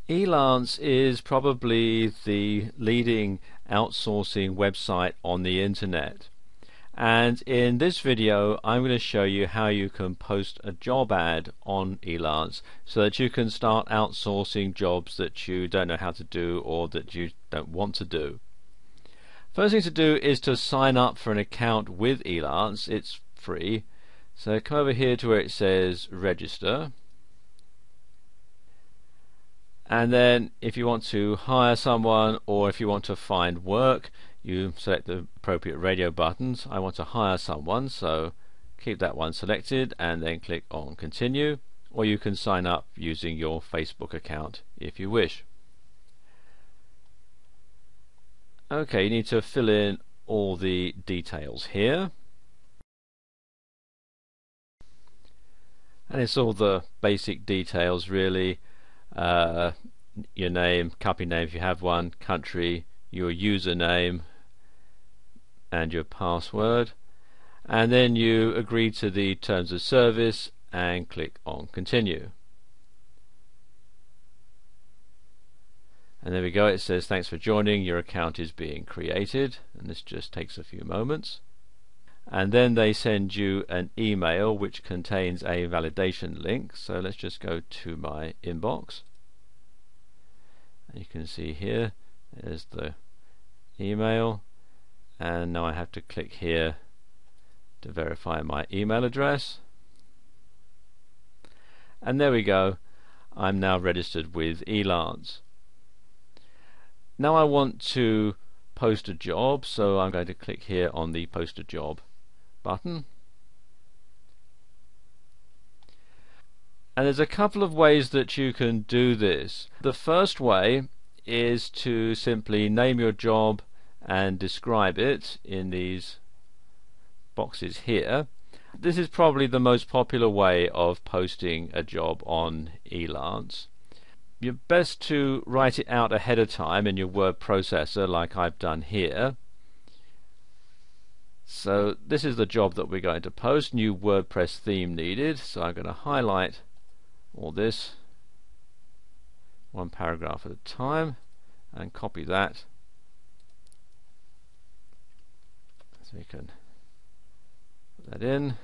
Elance is probably the leading outsourcing website on the internet, and in this video I'm going to show you how you can post a job ad on Elance so that you can start outsourcing jobs that you don't know how to do or that you don't want to do. First thing to do is to sign up for an account with Elance. It's free, so come over here to where it says register. And then if you want to hire someone or if you want to find work, you select the appropriate radio buttons. I want to hire someone, so keep that one selected and then click on continue, or you can sign up using your Facebook account if you wish. Okay, you need to fill in all the details here, and it's all the basic details really. Your name, company name if you have one, country, your username and your password, and then you agree to the terms of service and click on continue. And there we go, it says thanks for joining, your account is being created, and this just takes a few moments. And then they send you an email which contains a validation link. So let's just go to my inbox, and you can see here there's the email, and now I have to click here to verify my email address, and there we go, I'm now registered with Elance. Now I want to post a job, so I'm going to click here on the post a job button, and there's a couple of ways that you can do this. The first way is to simply name your job and describe it in these boxes here. This is probably the most popular way of posting a job on Elance. You're best to write it out ahead of time in your word processor like I've done here. So this is the job that we're going to post. New WordPress theme needed, so I'm going to highlight all this one paragraph at a time and copy that, so we can put that in,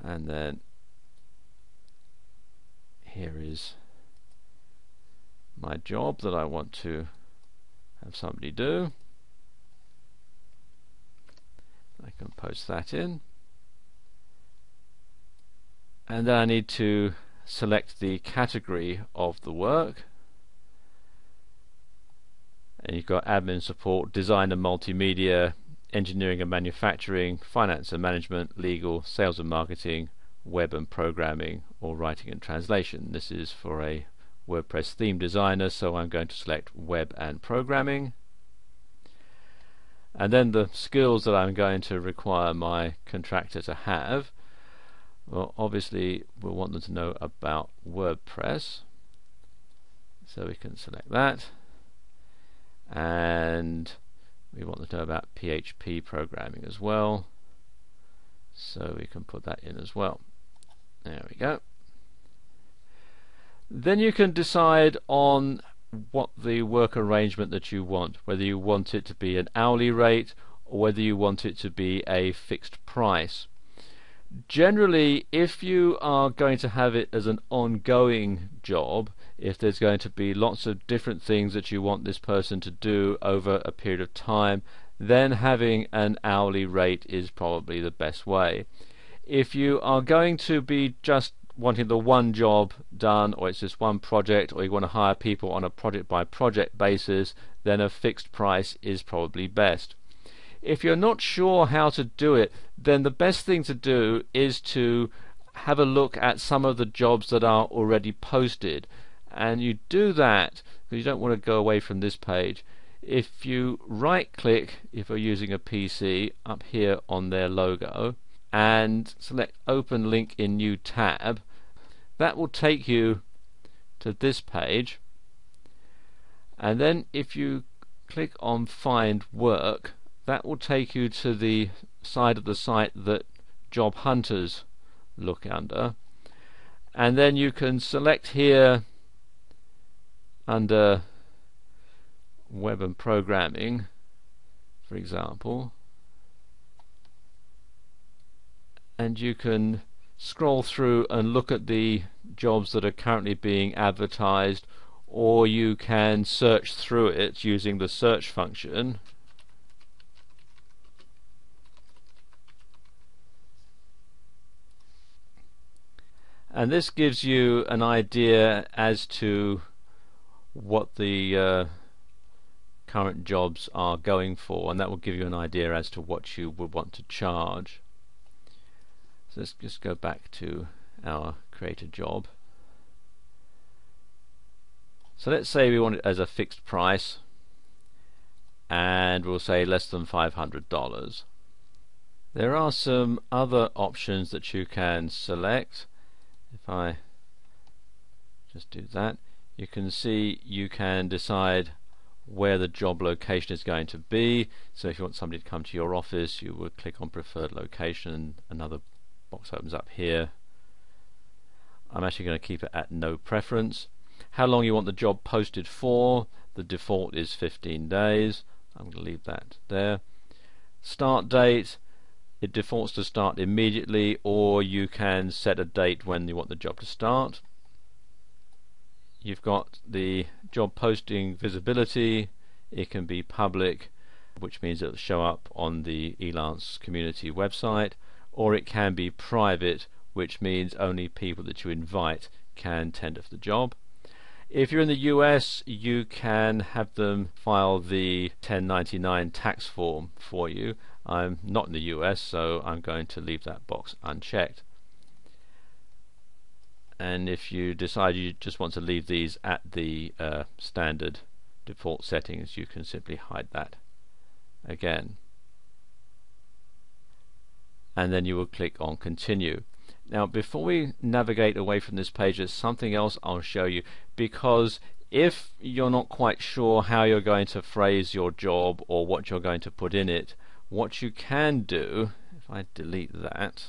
and then here is my job that I want to have somebody do. I can post that in, and then I need to select the category of the work, and you've got admin support, design and multimedia, engineering and manufacturing, finance and management, legal, sales and marketing, web and programming, or writing and translation. This is for a WordPress theme designer, so I'm going to select web and programming. And then the skills that I'm going to require my contractor to have, well, obviously we'll want them to know about WordPress, so we can select that, and we want them to know about PHP programming as well, so we can put that in as well. There we go. Then you can decide on what the work arrangement that you want, whether you want it to be an hourly rate or whether you want it to be a fixed price. Generally, if you are going to have it as an ongoing job, if there's going to be lots of different things that you want this person to do over a period of time, then having an hourly rate is probably the best way. If you are going to be just wanting the one job done, or it's just one project, or you want to hire people on a project by project basis, then a fixed price is probably best. If you're not sure how to do it, then the best thing to do is to have a look at some of the jobs that are already posted, and you do that because you don't want to go away from this page. If you right click, if you're using a PC, up here on their logo and select open link in new tab, that will take you to this page, and then if you click on find work, that will take you to the side of the site that job hunters look under, and then you can select here under web and programming, for example, and you can scroll through and look at the jobs that are currently being advertised, or you can search through it using the search function. And this gives you an idea as to what the current jobs are going for, and that will give you an idea as to what you would want to charge. So let's just go back to our creator job. So let's say we want it as a fixed price, and we'll say less than $500. There are some other options that you can select. If I just do that, you can see you can decide where the job location is going to be. So if you want somebody to come to your office, you would click on preferred location. Another box opens up here. I'm actually going to keep it at no preference. How long you want the job posted for, the default is 15 days. I'm going to leave that there. Start date, it defaults to start immediately, or you can set a date when you want the job to start. You've got the job posting visibility. It can be public, which means it will show up on the Elance community website, or it can be private, which means only people that you invite can tender for the job. If you're in the US, you can have them file the 1099 tax form for you. I'm not in the US, so I'm going to leave that box unchecked. And if you decide you just want to leave these at the standard default settings, you can simply hide that again. And then you will click on continue. Now, before we navigate away from this page, there's something else I'll show you, because if you're not quite sure how you're going to phrase your job or what you're going to put in it, what you can do, if I delete that,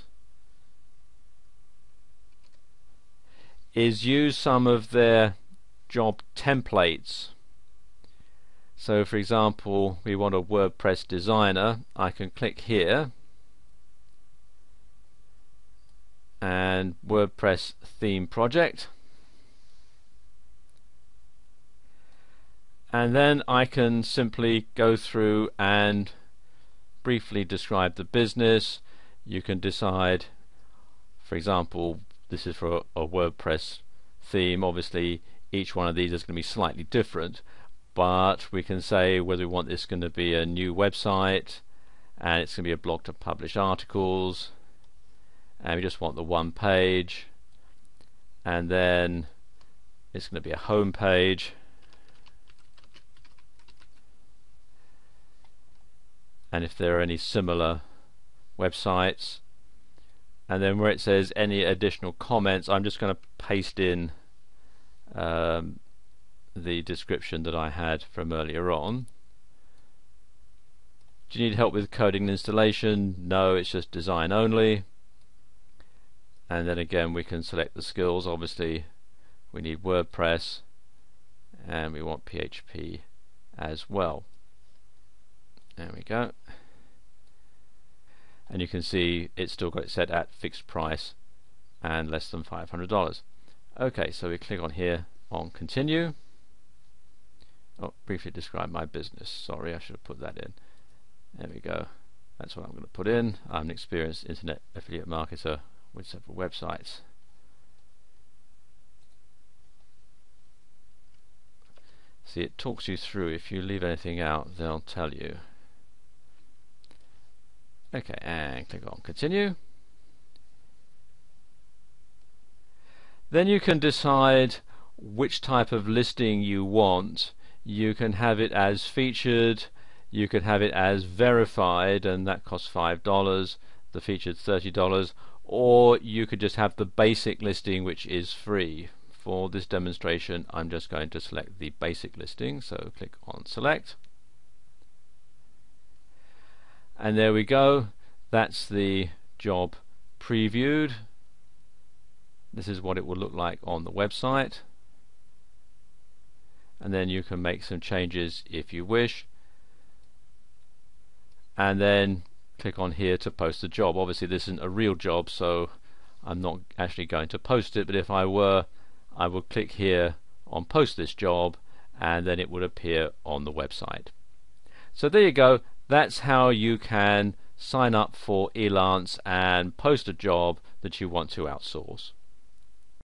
is use some of their job templates. So for example, we want a WordPress designer. I can click here and WordPress theme project, and then I can simply go through and briefly describe the business. You can decide, for example, this is for a WordPress theme. Obviously each one of these is going to be slightly different, but we can say whether we want this going to be a new website, and it's going to be a blog to publish articles, and we just want the one page, and then it's going to be a home page, and if there are any similar websites, and then where it says any additional comments, I'm just going to paste in the description that I had from earlier on. Do you need help with coding and installation? No, it's just design only. And then again we can select the skills. Obviously we need WordPress and we want PHP as well. There we go. And you can see it's still got it set at fixed price and less than $500. Okay, so we click on here on continue. Oh, briefly describe my business. Sorry, I should have put that in. There we go. That's what I'm going to put in. I'm an experienced internet affiliate marketer with several websites. See, it talks you through. If you leave anything out, they'll tell you. Okay, and click on continue. Then you can decide which type of listing you want. You can have it as featured, you can have it as verified, and that costs $5, the featured $30, or you could just have the basic listing, which is free. For this demonstration I'm just going to select the basic listing, so click on select, and there we go. That's the job previewed. This is what it will look like on the website, and then you can make some changes if you wish, and then click on here to post the job. Obviously this isn't a real job, so I'm not actually going to post it, but if I were, I would click here on post this job, and then it would appear on the website. So there you go. That's how you can sign up for Elance and post a job that you want to outsource.